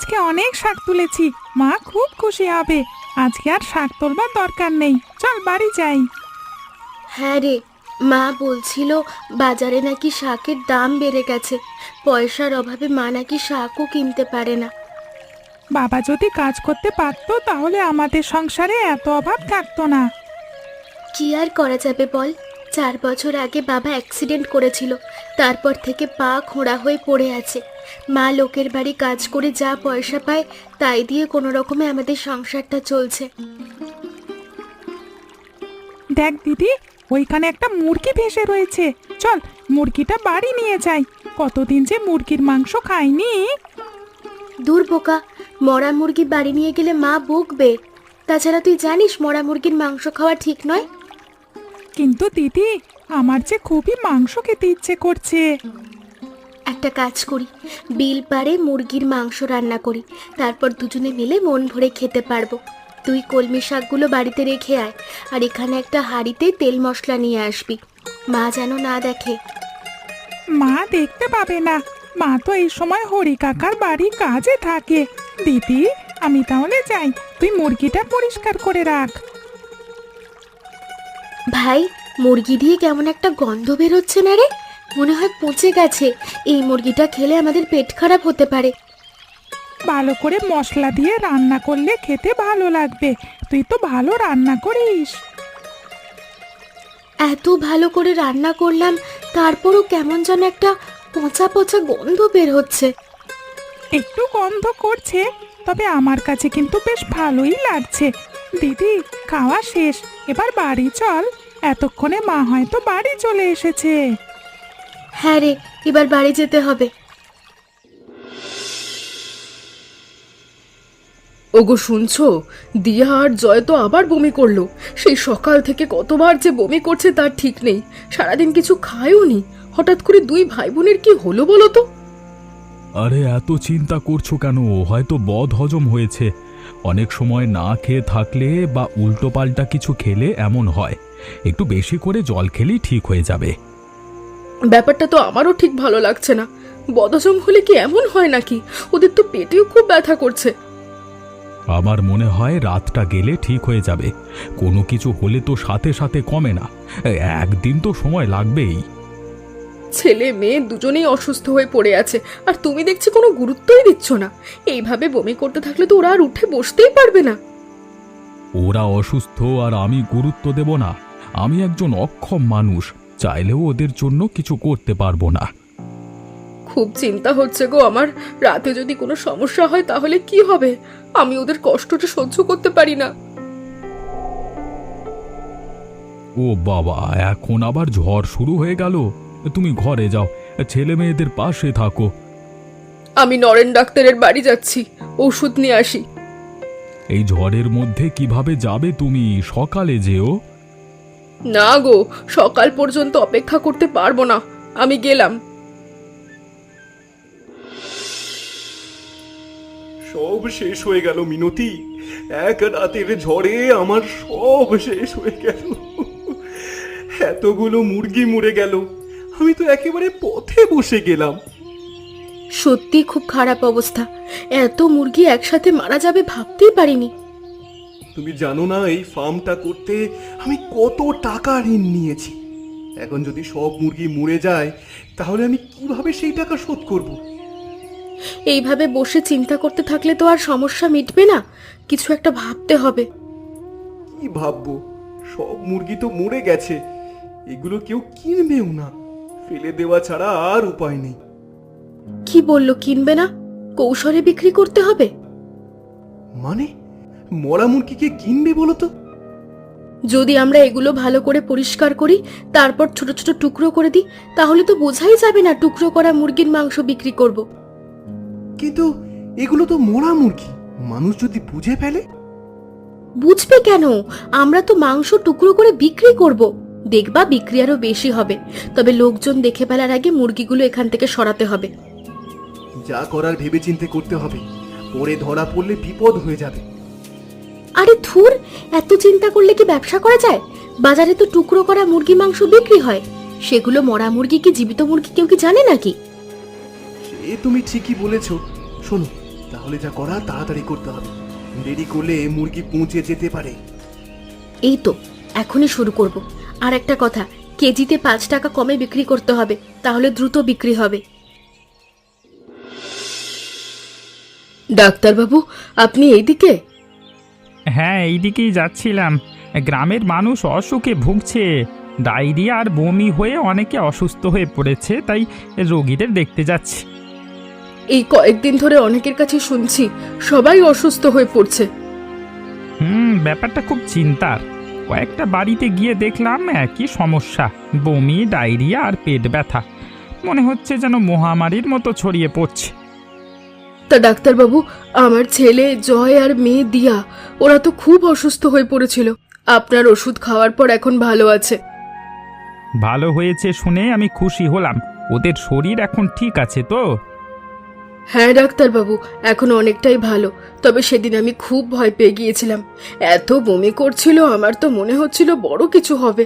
আজকে অনেক শাক তুলেছি, মা খুব খুশি হবে। আজকে আর শাক তোলবার দরকার নেই, চল বাড়ি যাই। হ্যাঁ রে, মা বলছিল বাজারে নাকি শাকের দাম বেড়ে গেছে। পয়সার অভাবে মা নাকি শাকও কিনতে পারে না। বাবা যদি কাজ করতে পারতো তাহলে আমাদের সংসারে এত অভাব থাকতো না। কি আর করা যাবে বল, 4 বছর আগে বাবা অ্যাক্সিডেন্ট করেছিল। তারপর থেকে পা খোঁড়া হয়ে পড়ে আছে। মা লোকের বাড়ি কাজ করে যা পয়সা পায় তাই দিয়ে কোনো রকমে আমাদের সংসারটা চলছে। দেখ দিদি, ওইখানে একটা মুরগি ভেসে রয়েছে, চল মুরগিটা বাড়ি নিয়ে যাই। কতদিন যে মুরগির মাংস খাইনি। দূর বোকা, মরা মুরগি বাড়ি নিয়ে গেলে মা বকবে। তাছাড়া তুই জানিস মরা মুরগির মাংস খাওয়া ঠিক নয়। কিন্তু দিদি, আমার যে খুবই মাংস খেতে ইচ্ছে করছে। একটা কাজ করি, বিল পাড়ে মুরগির মাংস রান্না করি, তারপর দুজনে মিলে মন ভরে খেতে পারবো। তুই কলমি শাকগুলো বাড়িতে রেখে আয়, আর এখানে একটা হাঁড়িতে তেল মশলা নিয়ে আসবি। মা যেন না দেখে। মা দেখতে পাবে না, মা তো এই সময় হরি কাকার বাড়ি কাজে থাকে। দিদি, আমি তাহলে যাই, তুই মুরগিটা পরিষ্কার করে রাখ। ভাই, মুরগি দিয়ে কেমন একটা গন্ধ বেরোচ্ছে না রে? মনে হয় পচে গেছে। এই মুরগিটা খেলে আমাদের পেট খারাপ হতে পারে। ভালো করে মশলা দিয়ে রান্না করলে খেতে ভালো লাগবে। তুই তো ভালো রান্না করিস। এত ভালো করে রান্না করলাম, তারপরও কেমন যেন একটা পচা পচা গন্ধ বের হচ্ছে। একটু গন্ধ করছে, তবে আমার কাছে কিন্তু বেশ ভালোই লাগছে। দিদি, খাওয়া শেষ, এবার বাড়ি চল। এতক্ষণে মা হয়তো বাড়ি চলে এসেছে। হ্যাঁ রে, এবার বাড়ি যেতে হবে। ওগো শুনছো, দিয়া আর জয় তো আবার বমি করলো। সেই সকাল থেকে কতবার যে বমি করছে তার ঠিক নেই। সারাদিন কিছু খায়ও নি। হঠাৎ করে দুই ভাই বোনের কি হলো বলো তো? আরে এত চিন্তা করছো কেন? হয়তো বদ হজম হয়েছে। অনেক সময় না খেয়ে থাকলে বা উল্টো পাল্টা কিছু খেলে এমন হয়। একটু বেশি করে জল খেলেই ঠিক হয়ে যাবে। ব্যাপারটা তো আমারও ঠিক ভালো লাগছে না। বদহজম হলে কি এমন হয় নাকি? ওদের তো পেটেও খুব ব্যথা করছে। আমার মনে হয় রাতটা গেলে ঠিক হয়ে যাবে। কোনো কিছু হলে তো সাথে সাথে কমে না, একদিন তো সময় লাগবেই। ছেলে মেয়ে দুজনেই অসুস্থ হয়ে পড়ে আছে, আর তুমি দেখছি কোনো গুরুত্বই দিচ্ছ না। এইভাবে বমি করতে থাকলে তো ওরা আর উঠে বসতেই পারবে না। ওরা অসুস্থ আর আমি গুরুত্ব দেব না? আমি একজন অক্ষম মানুষ, চাইলেও ওদের জন্য কিছু করতে পারবো না। খুব চিন্তা হচ্ছে গো আমার। রাতে যদি কোনো সমস্যা হয় তাহলে কি হবে? আমি ওদের কষ্টটা সহ্য করতে পারি না। ও বাবা, এখন আবার ঝড় শুরু হয়ে গেল। তুমি ঘরে যাও, ছেলে মেয়েদের পাশে থাকো। আমি নরেন ডাক্তারের বাড়ি যাচ্ছি, ওষুধ নিয়ে আসি। এই ঝড়ের মধ্যে কিভাবে যাবে তুমি? সকালে যেও। না গো, সকাল পর্যন্ত অপেক্ষা করতে পারবো না। আমি গেলাম। সব শেষ হয়ে গেল মিনতি। এক রাতের ঝড়ে আমার সব শেষ হয়ে গেল। এতগুলো মুরগি মরে গেল, আমি তো একেবারে পথে বসে গেলাম। সত্যি খুব খারাপ অবস্থা। এত মুরগি একসাথে মারা যাবে ভাবতেই পারিনি। তুমি জানো না এই ফার্মটা করতে আমি কত টাকা ঋণ নিয়েছি। এখন যদি সব মুরগি মরে যায় তাহলে আমি কিভাবে সেই টাকা শোধ করব? এইভাবে বসে চিন্তা করতে থাকলে তো আর সমস্যা মিটবে না। কিছু একটা ভাবতে হবে। কি ভাববো? সব মুরগি তো মরে গেছে, এগুলো কেউ কিনবেও না। ফেলে দেওয়া ছাড়া আর উপায় নেই। কি বললো কিনবে না? কৌশলে বিক্রি করতে হবে। মানে মরা মুরগিকে কিনবে বলো তো? যদি আমরা এগুলো ভালো করে পরিষ্কার করি, তারপর ছোট ছোট টুকরো করে দিই, তাহলে তো বোঝাই যাবে না টুকরো করা মুরগির মাংস বিক্রি করব। কিন্তু এগুলো তো মরা মুরগি, মানুষ যদি বুঝে ফেলে? বুঝবে কেন? আমরা তো মাংস টুকরো করে বিক্রি করব। দেখবা বিক্রি আরো বেশি হবে। তবে লোকজন দেখে ফেলার আগে মুরগিগুলো এখান থেকে সরাতে হবে। যা করার ভেবেচিন্তে করতে হবে, পরে ধরা পড়লে বিপদ হয়ে যাবে। আরে ধুর, এত চিন্তা করলে কি ব্যবসা করা যায়? বাজারে তো টুকরো করা মুরগি মাংস বিক্রি হয়। সেগুলো মরা মুরগি কি জীবিত মুরগি কেউ কি জানে নাকি? সে তুমি ঠিকই বলেছো। শোনো, তাহলে যা করার তাড়াতাড়ি করতে হবে, দেরি করলে মুরগি পৌঁছে যেতে পারে। এই তো এখনই শুরু করব। আর একটা কথা, কেজিতে 5 টাকা কমে বিক্রি করতে হবে, তাহলে দ্রুত বিক্রি হবে। ডাক্তারবাবু, আপনি এইদিকে? হ্যাঁ, এইদিকেই যাচ্ছিলাম। গ্রামের মানুষ অসুখে ভুগছে, ডায়রিয়া আর বমি হয়ে অনেকে অসুস্থ হয়ে পড়েছে, তাই রোগীদের দেখতে যাচ্ছি। এই কয়েকদিন ধরে অনেকের কাছে শুনছি সবাই অসুস্থ হয়ে পড়ছে। ব্যাপারটা খুব চিন্তার। কয়েকটা বাড়িতে গিয়ে দেখলাম একই সমস্যা, বমি, ডায়রিয়া আর পেট ব্যথা। মনে হচ্ছে যেন মহামারীর মতো ছড়িয়ে পড়ছে। তা ডাক্তারবাবু, আমার ছেলে জয় আর মেয়ে দিয়া, ওরা তো খুব অসুস্থ হয়ে পড়েছিল। আপনার ওষুধ খাওয়ার পর এখন ভালো আছে। ভালো হয়েছে শুনে আমি খুশি হলাম। ওদের শরীর এখন ঠিক আছে তো? হ্যাঁ ডাক্তারবাবু, এখন অনেকটাই ভালো। তবে সেদিন আমি খুব ভয় পেয়ে গিয়েছিলাম। এত বমি করছিল, আমার তো মনে হচ্ছিল বড় কিছু হবে।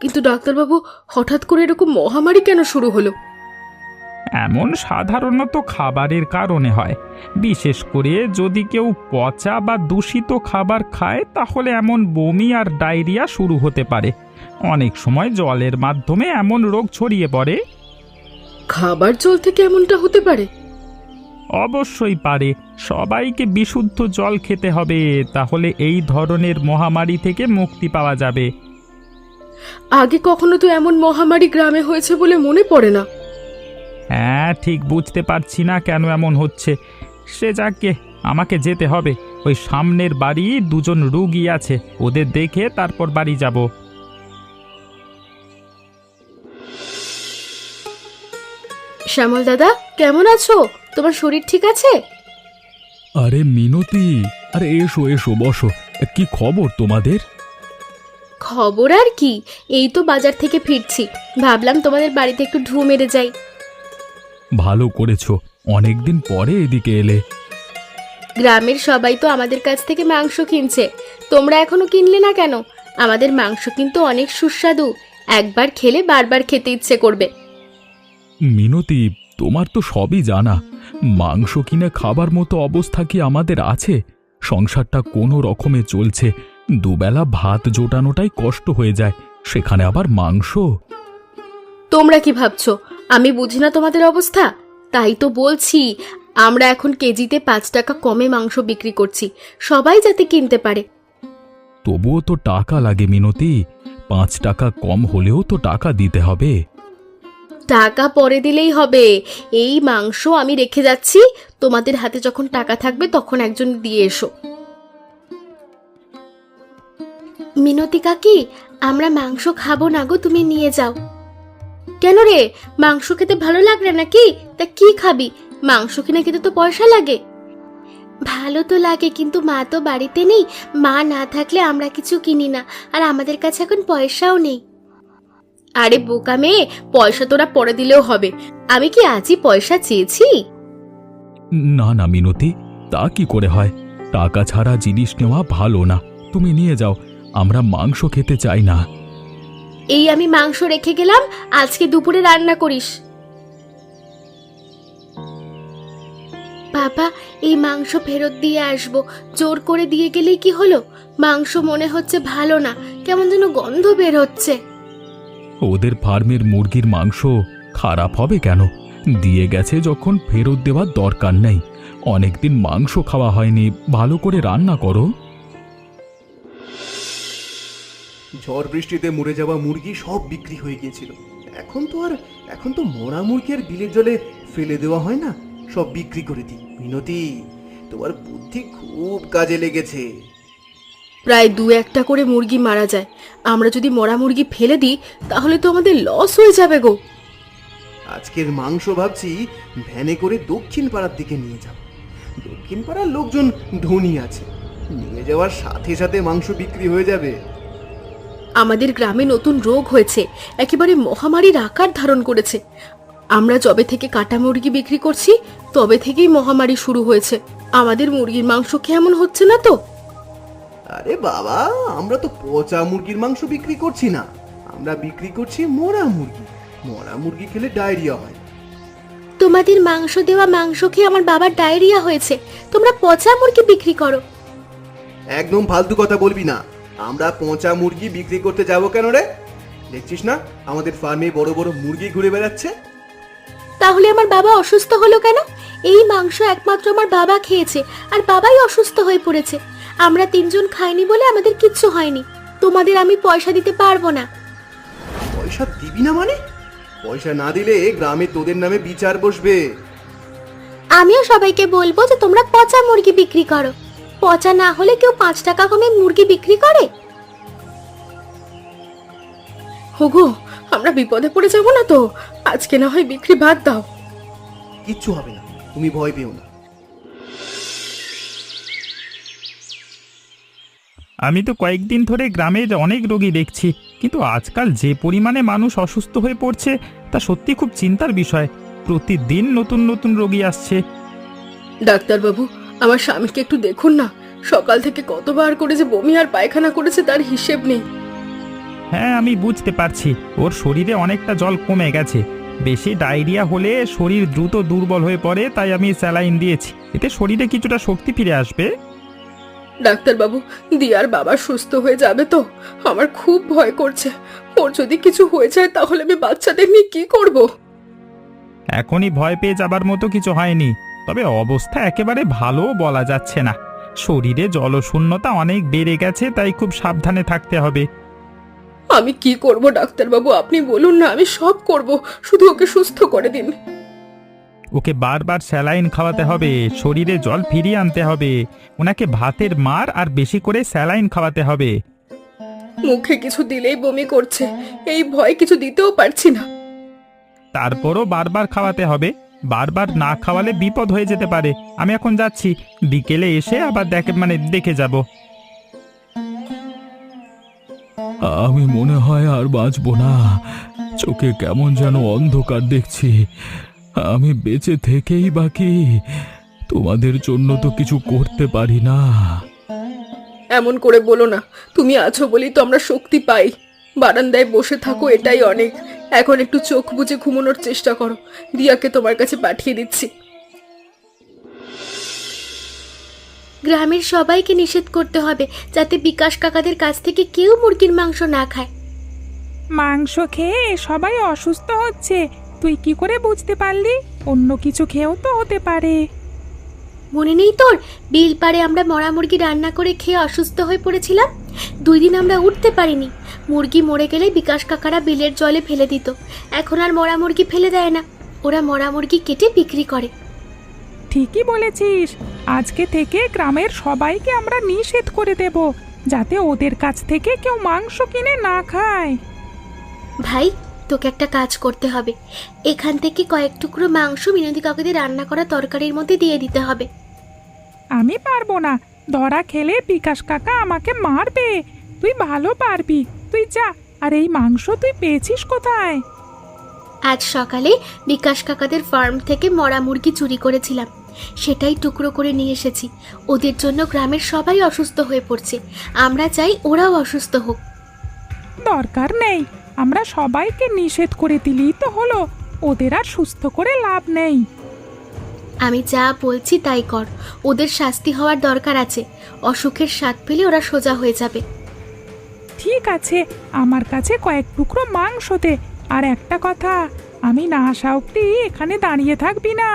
কিন্তু ডাক্তারবাবু, হঠাৎ করে এরকম মহামারী কেন শুরু হলো? এমন সাধারণত খাবারের কারণে হয়। বিশেষ করে যদি কেউ পচা বা দূষিত খাবার খায়, তাহলে এমন বমি আর ডায়রিয়া শুরু হতে পারে। অনেক সময় জলের মাধ্যমে এমন রোগ ছড়িয়ে পড়ে। খাবার জল থেকে এমনটা হতে পারে? অবশ্যই পারে। সবাইকে বিশুদ্ধ জল খেতে হবে, তাহলে এই ধরনের মহামারী থেকে মুক্তি পাওয়া যাবে। আগে কখনো তো এমন মহামারী গ্রামে হয়েছে বলে মনে পড়ে না। হ্যাঁ, ঠিক বুঝতে পারছি না কেন এমন হচ্ছে। সে যাকে, আমাকে যেতে হবে। ওই সামনের বাড়ি 2জন রুগী আছে, ওদের দেখে তারপর বাড়ি যাব। শ্যামল দাদা, কেমন আছো? তোমার শরীর ঠিক আছে? আরে মিনতি, আরে এসো এসো, বসো। কি খবর তোমাদের? খবর আর কি, এই তো বাজার থেকে ফিরছি, ভাবলাম তোমাদের বাড়িতে একটু ঢু মেরে যাই। ভালো করেছো, অনেকদিন পরে এদিকে এলে। গ্রামের সবাই তো আমাদের কাছ থেকে মাংস কিনছে, তোমরা এখনো কিনলে না কেন? আমাদের মাংস কিন্তু অনেক সুস্বাদু, একবার খেলে বারবার খেতে ইচ্ছে করবে। মিনতি, তোমার তো সবই জানা। মাংস কিনে খাবার মতো অবস্থা কি আমাদের আছে? সংসারটা কোনো রকমে চলছে, দুবেলা ভাত জোটানোটাই কষ্ট হয়ে যায়, সেখানে আবার মাংস। তোমরা কি ভাবছো আমি বুঝি না তোমাদের অবস্থা? তাই তো বলছি, আমরা এখন কেজিতে 5 টাকা কমে মাংস বিক্রি করছি, সবাই যাতে কিনতে পারে। তবুও তো টাকা লাগে মিনতি, 5 টাকা কম হলেও তো টাকা দিতে হবে। টাকা পরে দিলেই হবে, এই মাংস আমি রেখে যাচ্ছি, তোমাদের হাতে যখন টাকা থাকবে তখন একজন দিয়ে এসো। মিনতি কাকি, আমরা মাংস খাবো না গো, তুমি নিয়ে যাও। কেন রে, মাংস খেতে ভালো লাগবে নাকি? তা কি খাবি? মাংস কিনে খেতে তো পয়সা লাগে। ভালো তো লাগে, কিন্তু মা তো বাড়িতে নেই, মা না থাকলে আমরা কিছু কিনি না, আর আমাদের কাছে এখন পয়সাও নেই। আরে বোকা মেয়ে, পয়সা তোরা পরে দিলেও হবে, আমি কি আজই পয়সা চেয়েছি? না না মিনতি, তা কি করে হয়? টাকা ছাড়া জিনিস নেওয়া ভালো না। তুমি নিয়ে যাও, আমরা মাংস খেতে চাই না। এই আমি মাংস রেখে গেলাম, আজকে দুপুরে রান্না করিস। বাবা, এই মাংস ফেরত দিয়ে আসবো, জোর করে দিয়ে গেলেই কি হলো? মাংস মনে হচ্ছে ভালো না, কেমন যেন গন্ধ বের হচ্ছে। ওদের ফার্মের মুরগির মাংস খারাপ হবে কেন? দিয়ে গেছে যখন, ফেরত দেওয়ার দরকার নেই। অনেকদিন মাংস খাওয়া হয়নি, ভালো করে রান্না করো। ঝড় বৃষ্টিতে মরে যাওয়া মুরগি সব বিক্রি হয়ে গিয়েছিল। এখন তো মরা মুরগি আর বিলের জলে ফেলে দেওয়া হয় না, সব বিক্রি করে দিই। মিনতি, তোমার বুদ্ধি খুব কাজে লেগেছে। প্রায় 2-1টা করে মুরগি মারা যায়, আমরা যদি মরা মুরগি ফেলে দিই তাহলে তো আমাদের লস হয়ে যাবে গো। আজকের মাংস ভাবছি ভ্যানে করে দক্ষিণ পাড়ার দিকে নিয়ে যাব। দক্ষিণ পাড়ার লোকজন ধনী আছে, নিয়ে যাওয়ার সাথে সাথে মাংস বিক্রি হয়ে যাবে। আমাদের গ্রামে নতুন রোগ হয়েছে, একেবারে মহামারীর আকার ধারণ করেছে। আমরা যবে থেকে কাটা মুরগি বিক্রি করছি তবে থেকেই মহামারী শুরু হয়েছে। আমাদের মুরগির মাংস কেমন হচ্ছে না তো? আরে বাবা, আমরা তো পচা মুরগির মাংস বিক্রি করছি না, আমরা বিক্রি করছি মরা মুরগি। মরা মুরগি খেলে ডায়রিয়া হয়। তো তোমাদের মাংস দেওয়া মাংস খেয়ে আমার বাবার ডায়রিয়া হয়েছে, তোমরা পচা মুরগি বিক্রি করো। একদম ফালতু কথা বলবি না। আমরা পচা মুরগি বিক্রি করতে যাব কেন রে? দেখছিস না আমাদের ফার্মে বড় বড় মুরগি ঘুরে বেড়াচ্ছে। তাহলে আমার বাবা অসুস্থ হলো কেন? এই মাংস একমাত্র আমার বাবা খেয়েছে, আর বাবাই অসুস্থ হয়ে পড়েছে। আমরা তিনজন খাইনি বলে আমাদের কিচ্ছু হয়নি। তোমাদের আমি পয়সা দিতে পারবো না। পয়সা দিবি না মানে? পয়সা না দিলে গ্রামে তোদের নামে বিচার বসবে। আমিও সবাইকে বলবো যে তোমরা পচা মুরগি বিক্রি করো। পচা না হলে কেউ 5 টাকা কমে মুরগি বিক্রি করে? ওগো, আমরা বিপদে পড়ে যাব না তো? আজকে না হয় বিক্রি বাদ দাও। কিচ্ছু হবে না, তুমি ভয় পেও না। আমি তো কয়েকদিন ধরে গ্রামের অনেক রোগী দেখছি, কিন্তু আজকাল যে পরিমাণে মানুষ অসুস্থ হয়ে পড়ছে তা সত্যি খুব চিন্তার বিষয়। প্রতিদিন নতুন নতুন রোগী আসছে। ডাক্তারবাবু, আমার স্বামীকে একটু দেখুন না। সকাল থেকে কতবার করে যে বমি আর পায়খানা করেছে তার হিসেব নেই। হ্যাঁ, আমি বুঝতে পারছি ওর শরীরে অনেকটা জল কমে গেছে। বেশি ডায়রিয়া হলে শরীর দ্রুত দুর্বল হয়ে পড়ে, তাই আমি স্যালাইন দিয়েছি। এতে শরীরে কিছুটা শক্তি ফিরে আসবে। ডাক্তারবাবু, দিয়ার বাবা সুস্থ হয়ে যাবে তো? আমার খুব ভয় করছে। ওর যদি কিছু হয়ে যায় তাহলে আমি বাচ্চাদের নিয়ে কি করব? এখনই ভয় পেয়ে যাবার মতো কিছু হয়নি, তবে অবস্থা একেবারে ভালো বলা যাচ্ছে না। শরীরে জলশূন্যতা অনেক বেড়ে গেছে, তাই খুব সাবধানে থাকতে হবে। আমি কি করব ডাক্তারবাবু, আপনি বলুন না, আমি সব করব, শুধু ওকে সুস্থ করে দিন। ওকে বারবার স্যালাইন খাওয়াতে হবে, শরীরে জল ফিরিয়ে আনতে হবে, ওনাকে ভাতের মার আর বেশি করে স্যালাইন খাওয়াতে হবে। মুখে কিছু দিলেই বমি করছে, এই ভয় কিছু দিতেও পারছি না। তারপরও বারবার খাওয়াতে হবে, বারবার না খাওয়ালে বিপদ হয়ে যেতে পারে। আমি এখন যাচ্ছি, বিকেলে এসে আবার দেখে যাব। আমি মনে হয় আর বাঁচব না। চোখে কেমন যেন অন্ধকার দেখছি। আমি বেঁচে থেকেই বাকি, তোমাদের জন্য তো কিছু করতে পারি না। এমন করে বলো না, তুমি আছো বলেই তো আমরা শক্তি পাই। বারান্দায় বসে থাকো, এটাই অনেক। এখন একটু চোখ বুজে ঘুমানোর চেষ্টা করো। দিয়াকে তোমার কাছে পাঠিয়ে দিচ্ছি। গ্রামের সবাইকে নিষেধ করতে হবে যাতে বিকাশ কাকাদের কাছ থেকে কেউ মুরগির মাংস না খায়। মাংস খেয়ে সবাই অসুস্থ হচ্ছে, তুই কি করে বুঝতে পারলি? অন্য কিছু খেয়েও তো হতে পারে। মনে নেই তোর, বিল পাড়ে আমরা মরা মুরগি রান্না করে খেয়ে অসুস্থ হয়ে পড়েছিলাম? 2 দিন আমরা উঠতে পারিনি। মুরগি মরে গেলে বিকাশ কাকারা বিলের জলে ফেলে দিত। এখন আর মরা মুরগি ফেলে দেয় না, ওরা মরা মুরগি কেটে বিক্রি করে। ঠিকই বলেছিস, আজকে থেকে গ্রামের সবাইকে আমরা নিষেধ করে দেব, যাতে ওদের কাছ থেকে কেউ মাংস কিনে না খায়। ভাই, তোকে একটা কাজ করতে হবে। এখান থেকে কয়েক টুকরো মাংস মিনতি কাকুদের রান্না করা তরকারির মধ্যে দিয়ে দিতে হবে। আমি পারবো না, ধরা খেলে বিকাশ কাকা আমাকে মারবে। তুই ভালো পারবি, তুই যা। আর এই মাংস তুই পেয়েছিস কোথায়? আজ সকালে বিকাশ কাকাদের ফার্ম থেকে মরা মুরগি চুরি করেছিলাম, সেটাই টুকরো করে নিয়ে এসেছি। ওদের জন্য গ্রামের সবাই অসুস্থ হয়ে পড়ছে, আমরা চাই ওরাও অসুস্থ হোক। দরকার নেই, আমরা সবাইকে নিষেধ করে দিলেই তো হলো, ওদের আর সুস্থ করে লাভ নেই। আমি যা বলছি তাই কর, ওদের শাস্তি হওয়ার দরকার আছে। অসুখের স্বাদ পেলে ওরা সোজা হয়ে যাবে। ঠিক আছে, আমার কাছে কয়েক টুকরো মাংস দে। আর একটা কথা, আমি না আসা অব্দি এখানে দাঁড়িয়ে থাকবি না।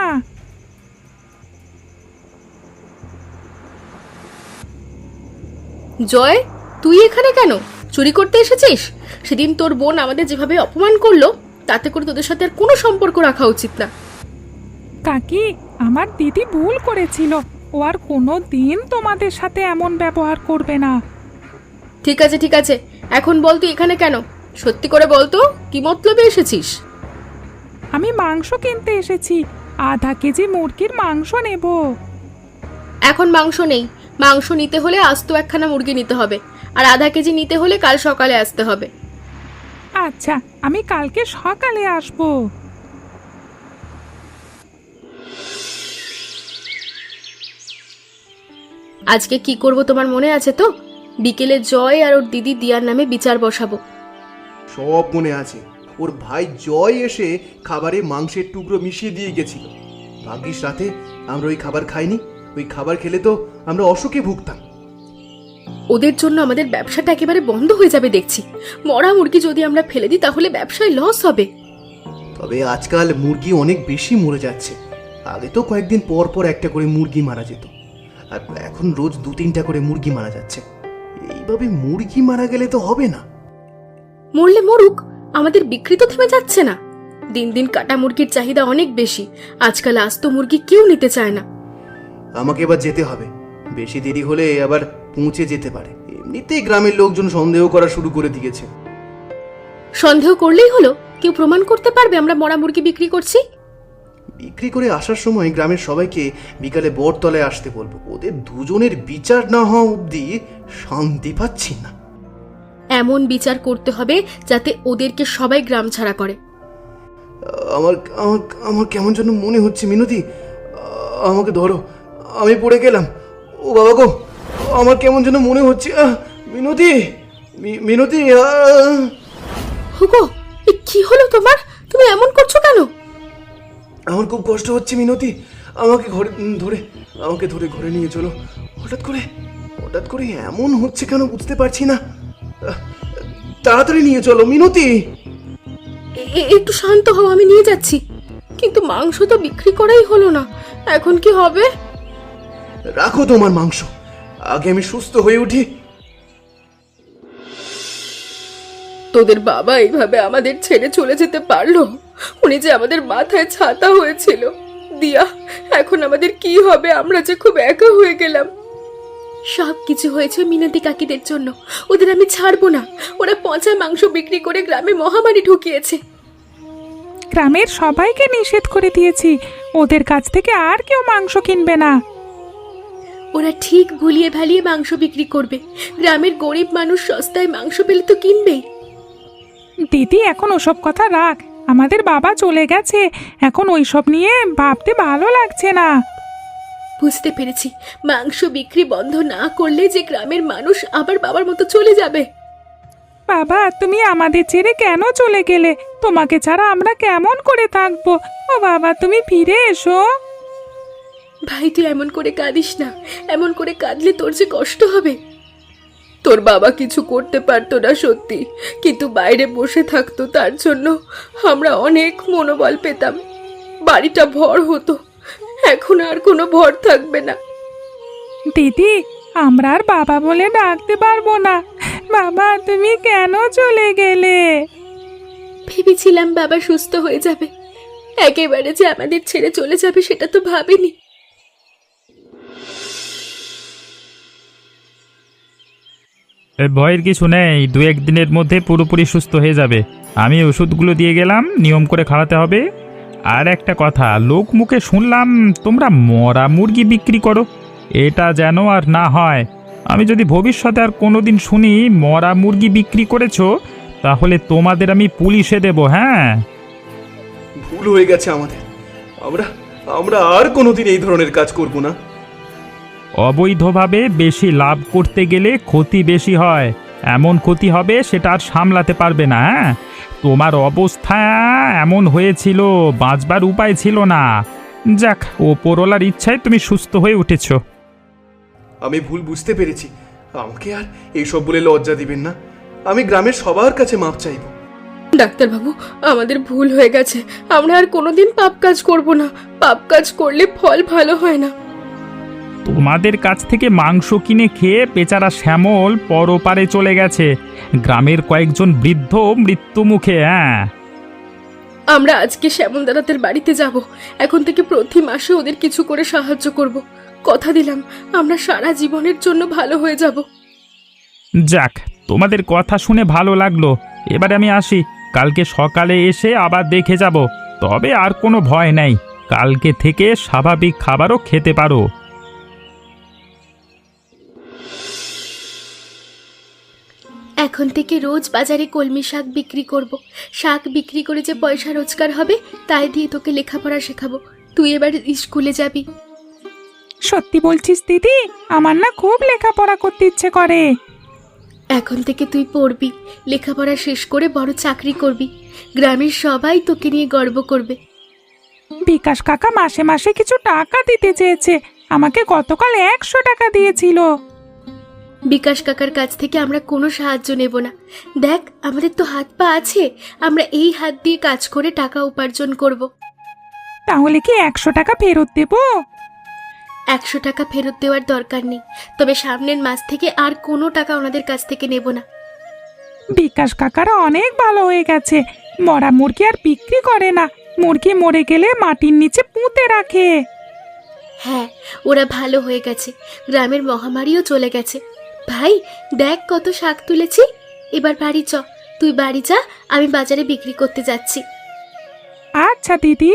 জয়, তুই এখানে কেন? চুরি করতে এসেছিস? সেদিন তোর বোন আমাদের যেভাবে অপমান করলো, তাতে করে তোদের সাথে আর কোনো সম্পর্ক রাখা উচিত না। কাকি, আমার দিদি ভুল করেছিল, ও আর কোনো দিন তোমাদের সাথে এমন ব্যবহার করবে না। ঠিক আছে ঠিক আছে, এখন বল তুই এখানে কেন? সত্যি করে বল তো, কি মতলবে এসেছিস? আমি মাংস কিনতে এসেছি, আধা কেজি মুরগির মাংস নেব। এখন মাংস নেই। মাংস নিতে হলে আস্ত একখানা মুরগি নিতে হবে, আর আধা কেজি নিতে হলে কাল সকালে আসতে হবে। আচ্ছা, আমি কালকে সকালে আসবো। আজকে কি করব তোমার মনে আছে তো? বিকেলে জয় আর ওর দিদি দিয়ার নামে বিচার বসাবো। সব মনে আছে, ওর ভাই জয় এসে খাবারে মাংসের টুকরো মিশিয়ে দিয়ে গেছিল। ভাগ্যিস রাতে আমরা ওই খাবার খাইনি, ওই খাবার খেলে তো আমরা অসুখে ভুগতাম। ওদের জন্য আমাদের ব্যবসাটা একেবারে বন্ধ হয়ে যাবে দেখছি। মরা মুরগি যদি আমরা ফেলে দিই তাহলে ব্যবসায় লস হবে। তবে আজকাল মুরগি অনেক বেশি মরে যাচ্ছে। আগে তো কয়েকদিন পর পর একটা করে মুরগি মারা যেত, আর এখন রোজ 2-3টা করে মুরগি মারা যাচ্ছে। এইভাবে মুরগি মারা গেলে তো হবে না। মরলে মরুক, আমাদের বিক্রি তো থেমে যাচ্ছে না। দিন দিন কাটা মুরগির চাহিদা অনেক বেশি। আজকাল আস্ত মুরগি কেউ নিতে চায় না। আমাকে এবার যেতে হবে, বেশি দেরি হলে আবার পৌঁছে যেতে পারে। এমনিতেই গ্রামের লোকজন সন্দেহ করা শুরু করে দিয়েছে। সন্দেহ করলেই হলো, কেউ প্রমাণ করতে পারবে আমরা মরা মুরগি বিক্রি করছি? বিক্রি করে আসার সময় গ্রামের সবাইকে বিকালে বটতলায় আসতে বলবো। ওদের দুজনের বিচার না হওয়া অবধি শান্তি পাচ্ছি না। এমন বিচার করতে হবে যাতে ওদেরকে সবাই গ্রাম ছাড়া করে। আমার আমার আমার কেমন যেন মনে হচ্ছে মিনতি, আমাকে ধরো, আমি পড়ে গেলাম। ও বাবা গো, আমার কেমন যেন মনে হচ্ছে। মিনতি, মিনতি। হুগো, এ কি হলো তোমার? তুমি এমন করছো কেন? আমার খুব কষ্ট হচ্ছে মিনতি, আমাকে আমাকে ধরে ঘরে নিয়ে চলো। হঠাৎ করে এমন হচ্ছে কেন বুঝতে পারছি না। তাড়াতাড়ি নিয়ে চলো মিনতি। একটু শান্ত হও, আমি নিয়ে যাচ্ছি। কিন্তু মাংস তো বিক্রি করাই হলো না, এখন কি হবে? রাখো তোমার মাংস, আগে আমি সুস্থ হয়ে উঠি। তোদের বাবা এইভাবে আমাদের ছেড়ে চলে যেতে পারলো? উনি যে আমাদের মাথায় ছাতা হয়েছিল। দিয়া, এখন আমাদের কি হবে? আমরা যে খুব একা হয়ে গেলাম। সব কিছু হয়েছে মিনতি কাকিদের জন্য। ওদের আমি ছাড়বো না। ওরা পচা মাংস বিক্রি করে গ্রামে মহামারী ঢুকিয়েছে। গ্রামের সবাইকে নিষেধ করে দিয়েছি, ওদের কাছ থেকে আর কেউ মাংস কিনবে না। ওরা ঠিক ভুলিয়ে ভালিয়ে মাংস বিক্রি করবে। গ্রামের গরিব মানুষ সস্তায় মাংস পেলে তো কিনবেই। দিদি, এখন ওসব কথা রাখ। আমাদের বাবা চলে গেছে, এখন ওইসব নিয়ে ভাবতে ভালো লাগছে না। বুঝতে পেরেছি, মাংস বিক্রি বন্ধ না করলে যে গ্রামের মানুষ আবার বাবার মতো চলে যাবে। বাবা, তুমি আমাদের ছেড়ে কেন চলে গেলে? তোমাকে ছাড়া আমরা কেমন করে থাকবো? ও বাবা, তুমি ফিরে এসো। ভাই, তুই এমন করে কাঁদিস না। এমন করে কাঁদলে তোর যে কষ্ট হবে। তোর বাবা কিছু করতে পারতো না সত্যি, কিন্তু বাইরে বসে থাকতো, তার জন্য আমরা অনেক মনোবল পেতাম। বাড়িটা ভর হতো, এখন আর কোনো ভর থাকবে না। দিদি, আমরা আর বাবা বলে ডাকতে পারবো না। বাবা, তুমি কেন চলে গেলে? ভেবেছিলাম বাবা সুস্থ হয়ে যাবে, একেবারে যে আমাদের ছেড়ে চলে যাবে সেটা তো ভাবিনি। ভয়ের কিছু নেই, 2-1 দিনের মধ্যে পুরোপুরি সুস্থ হয়ে যাবে। আমি ওষুধগুলো দিয়ে গেলাম, নিয়ম করে খাওয়াতে হবে। আর একটা কথা, লোক মুখে শুনলাম তোমরা মরা মুরগি বিক্রি করো। এটা যেন আর না হয়। আমি যদি ভবিষ্যতে আর কোনোদিন শুনি মরা মুরগি বিক্রি করেছো, তাহলে তোমাদের আমি পুলিশে দেব। হ্যাঁ, ভুল হয়ে গেছে আমাদের। আমরা আর কোনোদিন এই ধরনের কাজ করব না। অবৈধভাবে বেশি লাভ করতে গেলে ক্ষতি বেশি হয়। এমন ক্ষতি হবে সেটা আর সামলাতে পারবে না। হ্যাঁ, তোমার অবস্থা এমন হয়েছিল, বাঁচবার উপায় ছিল না। যাক, ওপরওয়ালার ইচ্ছায় তুমি সুস্থ হয়ে উঠেছো। আমি ভুল বুঝতে পেরেছি, আমাকে আর এইসব বলে লজ্জা দিবেন না। আমি গ্রামের সবার কাছে মাপ চাইব। ডাক্তারবাবু, আমাদের ভুল হয়ে গেছে। আমরা আর কোনোদিন পাপ কাজ করব না। পাপ কাজ করলে ফল ভালো হয় না। তোমাদের কাছ থেকে মাংস কিনে খেয়ে বেচারা শ্যামল পরপারে চলে গেছে। গ্রামের কয়েকজন বৃদ্ধ মৃত্যু মুখে। হ্যাঁ, আমরা আজকে শ্যামল দাদাদের বাড়িতে যাব। এখন থেকে প্রতি মাসে ওদের কিছু করে সাহায্য করব। কথা দিলাম, আমরা সারা জীবনের জন্য ভালো হয়ে যাব। যাক, তোমাদের কথা শুনে ভালো লাগলো। এবারে আমি আসি, কালকে সকালে এসে আবার দেখে যাব। তবে আর কোনো ভয় নাই, কালকে থেকে স্বাভাবিক খাবারও খেতে পারো। এখন থেকে রোজ বাজারে কলমি শাক বিক্রি করব। শাক বিক্রি করে যে পয়সা রোজগার হবে তাই দিয়ে তোকে লেখাপড়া শেখাবো। তুই এবার স্কুলে যাবি। সত্যি বলছিস দিদি? আমার না খুব লেখাপড়া করতে ইচ্ছে করে। এখন থেকে তুই পড়বি, লেখাপড়া শেষ করে বড় চাকরি করবি, গ্রামের সবাই তোকে নিয়ে গর্ব করবে। বিকাশ কাকা মাসে মাসে কিছু টাকা দিতে চেয়েছে, আমাকে গতকাল 100 টাকা দিয়েছিল। বিকাশ কাকার কাছ থেকে আমরা কোনো সাহায্য নেব না। দেখ, আমাদের তো হাত পা আছে, আমরা এই হাত দিয়ে কাজ করে টাকা উপার্জন করব। তাহলে কি 100 টাকা ফেরত দেবো? 100 টাকা ফেরত দেওয়ার দরকার নেই, তবে সামনের মাস থেকে আর কোনো টাকা ওনাদের কাছ থেকে নেব না। বিকাশ কাকারা অনেক ভালো হয়ে গেছে, মরা মুরগি আর বিক্রি করে না, মুরগি মরে গেলে মাটির নিচে পুঁতে রাখে। হ্যাঁ, ওরা ভালো হয়ে গেছে, গ্রামের মহামারীও চলে গেছে। ভাই দেখ কত শাক তুলেছি, এবার বাড়ি চ। তুই বাড়ি যা, আমি বাজারে বিক্রি করতে যাচ্ছি। আচ্ছা দিদি।